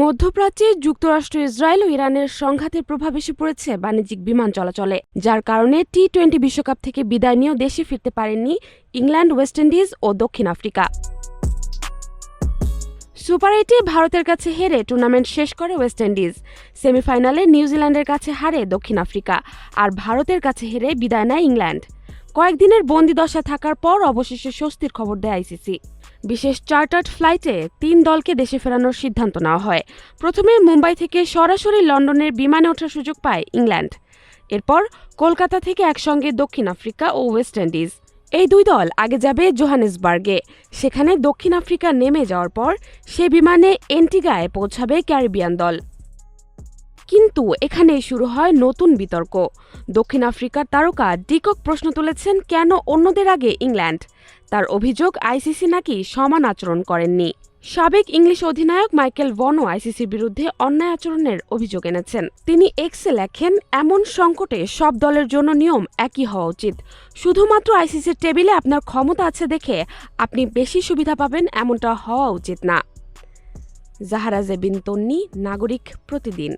মধ্যপ্রাচ্যে যুক্তরাষ্ট্র, ইসরায়েল ও ইরানের সংঘাতের প্রভাব এসে পড়েছে বাণিজ্যিক বিমান চলাচলে, যার কারণে টি-20 বিশ্বকাপ থেকে বিদায় নিয়েও দেশে ফিরতে পারেননি ইংল্যান্ড, ওয়েস্ট ইন্ডিজ ও দক্ষিণ আফ্রিকা। সুপার 8-এ ভারতের কাছে হেরে টুর্নামেন্ট শেষ করে ওয়েস্ট ইন্ডিজ। সেমিফাইনালে নিউজিল্যান্ডের কাছে হারে দক্ষিণ আফ্রিকা, আর ভারতের কাছে হেরে বিদায় নেয় ইংল্যান্ড। কয়েকদিনের বন্দিদশায় থাকার পর অবশেষে স্বস্তির খবর দেয় আইসিসি। বিশেষ চার্টার্ড ফ্লাইটে 3 দলকে দেশে ফেরানোর সিদ্ধান্ত নেওয়া হয়। প্রথমে মুম্বাই থেকে সরাসরি লন্ডনের বিমানে ওঠার সুযোগ পায় ইংল্যান্ড। এরপর কলকাতা থেকে একসঙ্গে দক্ষিণ আফ্রিকা ও ওয়েস্ট ইন্ডিজ। এই 2 দল আগে যাবে জোহানেসবার্গে। সেখানে দক্ষিণ আফ্রিকা নেমে যাওয়ার পর সে বিমানে এন্টিগায় পৌঁছাবে ক্যারিবিয়ান দল। কিন্তু এখানেই শুরু হয় নতুন বিতর্ক। দক্ষিণ আফ্রিকার তারকা ডিকক প্রশ্ন তুলেছেন, কেন অন্যদের আগে ইংল্যান্ড? তার অভিযোগ, আইসিসি নাকি সমান আচরণ করেননি। সাবেক ইংলিশ অধিনায়ক মাইকেল ভনও আইসিসির বিরুদ্ধে অন্যায় আচরণের অভিযোগ এনেছেন। তিনি এক্সে লেখেন, এমন সংকটে সব দলের জন্য নিয়ম একই হওয়া উচিত। শুধুমাত্র আইসিসির টেবিলে আপনার ক্ষমতা আছে দেখে আপনি বেশি সুবিধা পাবেন, এমনটা হওয়া উচিত না। জাহারা জেবিন তন্নি, নাগরিক প্রতিদিন।